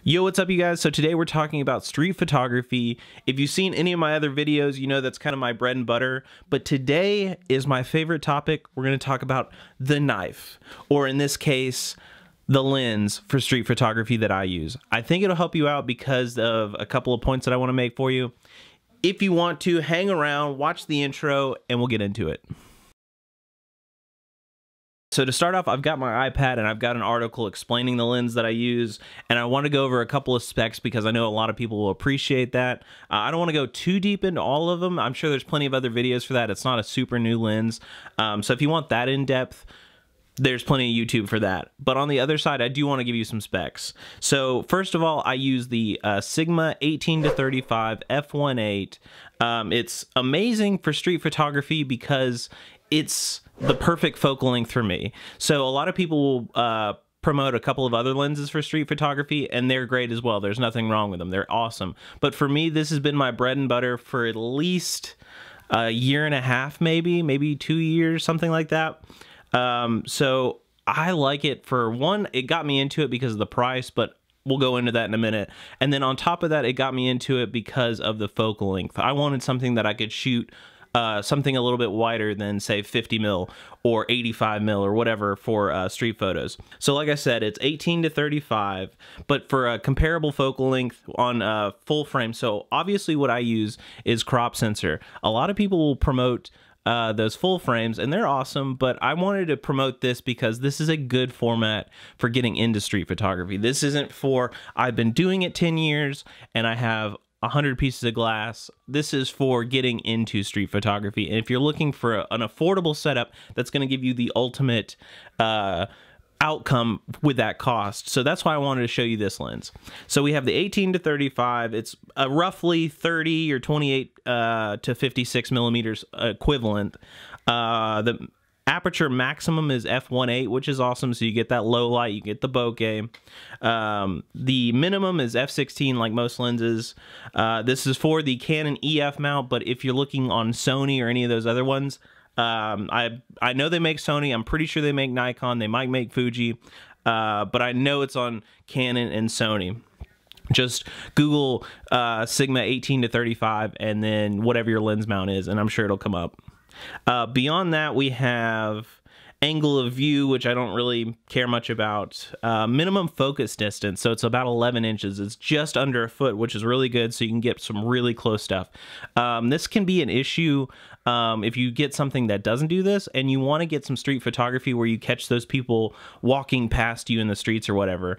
Yo, what's up you guys? So today we're talking about street photography. If you've seen any of my other videos, you know that's kind of my bread and butter. But today is my favorite topic. We're going to talk about the knife, or in this case, the lens for street photography that I use. I think it'll help you out because of a couple of points that I want to make for you. If you want to, hang around, watch the intro, and we'll get into it. So to start off, I've got my iPad and I've got an article explaining the lens that I use, and I want to go over a couple of specs because I know a lot of people will appreciate that. I don't want to go too deep into all of them. I'm sure there's plenty of other videos for that. It's not a super new lens. So if you want that in depth, there's plenty of YouTube for that. But on the other side, I do want to give you some specs. So first of all, I use the Sigma 18-35 f1.8. It's amazing for street photography because it's the perfect focal length for me. So a lot of people will promote a couple of other lenses for street photography, and they're great as well. There's nothing wrong with them. They're awesome. But for me, this has been my bread and butter for at least a year and a half, maybe 2 years, something like that. So I like it. For one, it got me into it because of the price, but we'll go into that in a minute. And then on top of that, it got me into it because of the focal length. I wanted something that I could shoot something a little bit wider than, say, 50 mil or 85 mil or whatever for street photos. So like I said, it's 18-35, but for a comparable focal length on full frame. So obviously what I use is crop sensor. A lot of people will promote those full frames, and they're awesome, but I wanted to promote this because this is a good format for getting into street photography. This isn't for, I've been doing it 10 years and I have 100 pieces of glass. This is for getting into street photography. And if you're looking for an affordable setup that's going to give you the ultimate outcome with that cost. So that's why I wanted to show you this lens. So we have the 18-35. It's a roughly 30 or 28 to 56 millimeters equivalent. The aperture maximum is f1.8, which is awesome, so you get that low light, you get the bokeh. The minimum is f16, like most lenses. This is for the Canon EF mount, but if you're looking on Sony or any of those other ones, I know they make Sony, I'm pretty sure they make Nikon, they might make Fuji, but I know it's on Canon and Sony. Just Google Sigma 18-35 and then whatever your lens mount is, and I'm sure it'll come up. Beyond that, we have angle of view, which I don't really care much about. Minimum focus distance, so it's about 11 inches. It's just under a foot, which is really good, so you can get some really close stuff. This can be an issue if you get something that doesn't do this and you want to get some street photography where you catch those people walking past you in the streets or whatever.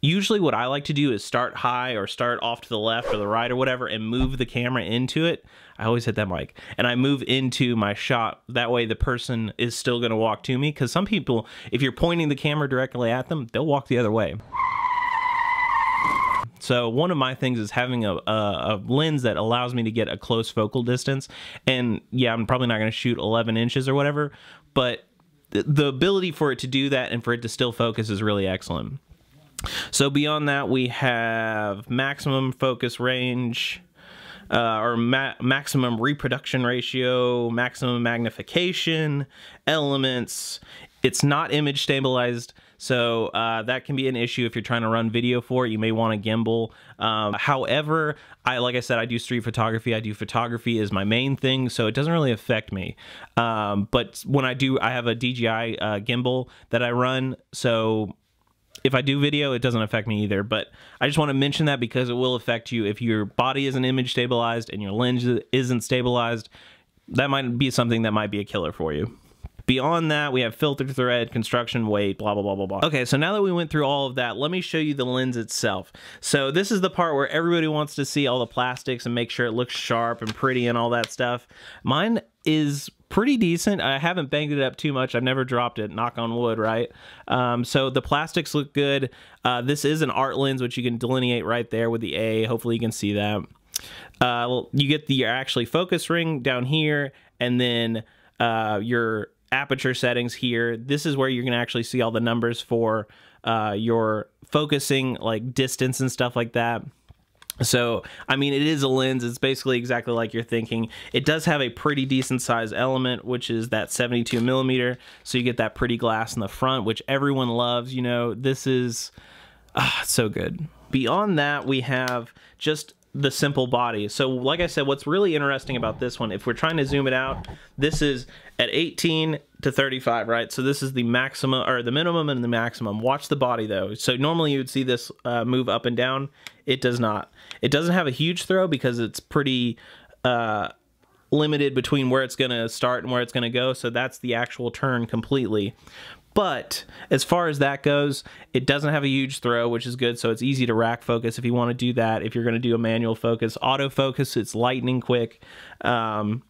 Usually what I like to do is start high or start off to the left or the right or whatever and move the camera into it. I always hit that mic. And I move into my shot. That way the person is still going to walk to me. Because some people, if you're pointing the camera directly at them, they'll walk the other way. So one of my things is having a lens that allows me to get a close focal distance. And yeah, I'm probably not going to shoot 11 inches or whatever. But the ability for it to do that and for it to still focus is really excellent. So beyond that, we have maximum focus range, or maximum reproduction ratio, maximum magnification, elements. It's not image stabilized, so that can be an issue if you're trying to run video for it. You may want a gimbal. However, like I said, I do street photography. I do photography as my main thing, so it doesn't really affect me. But when I do, I have a DJI gimbal that I run, so if I do video, it doesn't affect me either. But I just want to mention that because it will affect you. If your body isn't image stabilized and your lens isn't stabilized, that might be something that might be a killer for you. Beyond that, we have filter thread, construction weight, blah, blah, blah, blah, blah. Okay, so now that we went through all of that, let me show you the lens itself. So this is the part where everybody wants to see all the plastics and make sure it looks sharp and pretty and all that stuff. Mine is pretty decent. I haven't banged it up too much. I've never dropped it, knock on wood, right? So the plastics look good. This is an art lens, which you can delineate right there with the A. Hopefully you can see that. You get the actually focus ring down here, and then your aperture settings here. This is where you're going to actually see all the numbers for your focusing, like distance and stuff like that. So, I mean, it is a lens. It's basically exactly like you're thinking. It does have a pretty decent size element, which is that 72 millimeter. So you get that pretty glass in the front, which everyone loves. You know, this is so good. Beyond that, we have just the simple body. So like I said, what's really interesting about this one, if we're trying to zoom it out, this is at 18 to 35, right? So this is the maximum, or the minimum and the maximum. Watch the body though. So normally you would see this move up and down. It does not. It doesn't have a huge throw because it's pretty limited between where it's going to start and where it's going to go. So that's the actual turn completely. But as far as that goes, it doesn't have a huge throw, which is good. So it's easy to rack focus if you want to do that. If you're going to do a manual focus, autofocus, it's lightning quick. And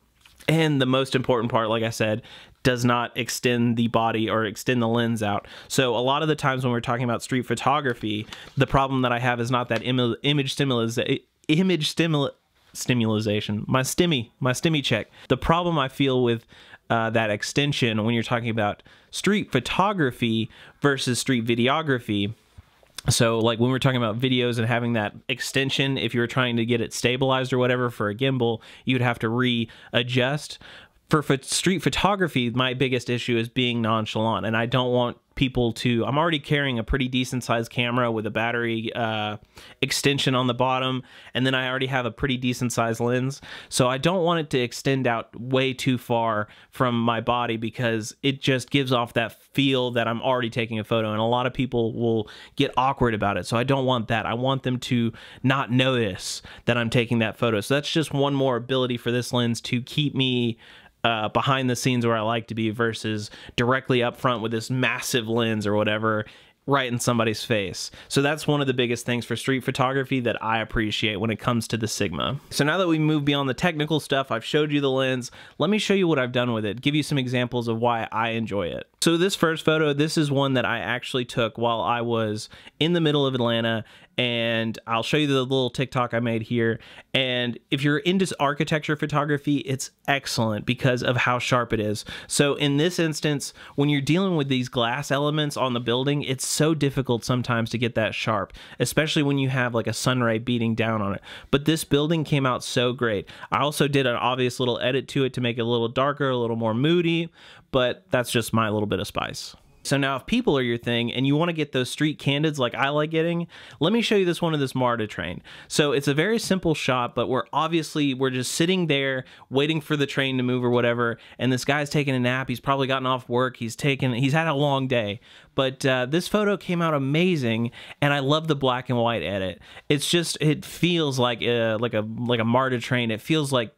the most important part, like I said, does not extend the body or extend the lens out. So a lot of the times when we're talking about street photography, the problem that I have is not that image stimulation, my stimmy check. The problem I feel with that extension when you're talking about street photography versus street videography. So like when we're talking about videos and having that extension, if you were trying to get it stabilized or whatever for a gimbal, you'd have to readjust. For street photography, my biggest issue is being nonchalant, and I don't want people to... I'm already carrying a pretty decent sized camera with a battery extension on the bottom, and then I already have a pretty decent sized lens, so I don't want it to extend out way too far from my body because it just gives off that feel that I'm already taking a photo, and a lot of people will get awkward about it, so I don't want that. I want them to not notice that I'm taking that photo. So that's just one more ability for this lens to keep me behind the scenes where I like to be versus directly up front with this massive lens or whatever right in somebody's face. So that's one of the biggest things for street photography that I appreciate when it comes to the Sigma. So now that we move beyond the technical stuff, I've showed you the lens, let me show you what I've done with it, give you some examples of why I enjoy it. So this first photo, this is one that I actually took while I was in the middle of Atlanta, and I'll show you the little TikTok I made here. And if you're into architecture photography, it's excellent because of how sharp it is. So in this instance, when you're dealing with these glass elements on the building, it's so difficult sometimes to get that sharp, especially when you have like a sun ray beating down on it. But this building came out so great. I also did an obvious little edit to it to make it a little darker, a little more moody, but that's just my little bit of spice. So now if people are your thing and you want to get those street candids like I like getting, let me show you this one of this MARTA train. So it's a very simple shot, but we're just sitting there waiting for the train to move or whatever, and this guy's taking a nap. He's probably gotten off work. He's had a long day. But this photo came out amazing, and I love the black and white edit. It's just, it feels like a MARTA train. It feels like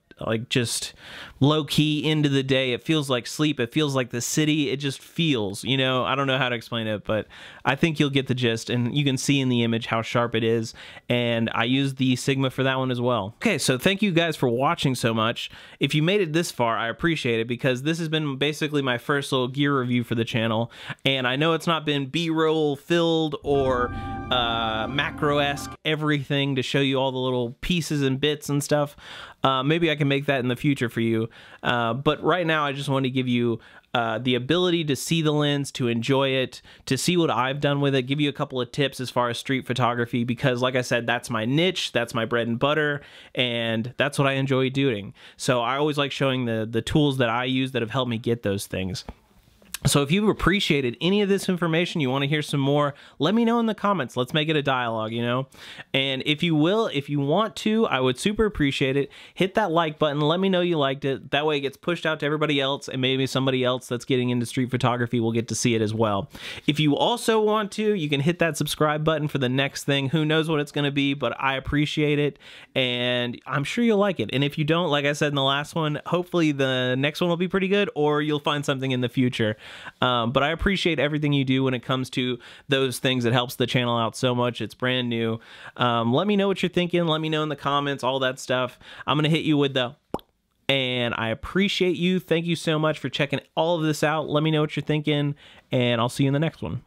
just low-key into the day. It feels like sleep. It feels like the city. It just feels, you know, I don't know how to explain it, but I think you'll get the gist, and you can see in the image how sharp it is, and I used the Sigma for that one as well. Okay, so thank you guys for watching so much. If you made it this far, I appreciate it, because this has been basically my first little gear review for the channel, and I know it's not been B-roll filled or macro-esque everything to show you all the little pieces and bits and stuff. Maybe I can make that in the future for you. But right now, I just want to give you the ability to see the lens, to enjoy it, to see what I've done with it, give you a couple of tips as far as street photography, because like I said, that's my niche, that's my bread and butter, and that's what I enjoy doing. So I always like showing the tools that I use that have helped me get those things. So if you've appreciated any of this information, you want to hear some more, let me know in the comments. Let's make it a dialogue, you know? And if you want to, I would super appreciate it. Hit that like button. Let me know you liked it. That way it gets pushed out to everybody else, and maybe somebody else that's getting into street photography will get to see it as well. If you also want to, you can hit that subscribe button for the next thing. Who knows what it's going to be, but I appreciate it, and I'm sure you'll like it. And if you don't, like I said in the last one, hopefully the next one will be pretty good, or you'll find something in the future. But I appreciate everything you do when it comes to those things. It helps the channel out so much. It's brand new. Let me know what you're thinking. Let me know in the comments, all that stuff. I'm going to hit you with the... And I appreciate you. Thank you so much for checking all of this out. Let me know what you're thinking, and I'll see you in the next one.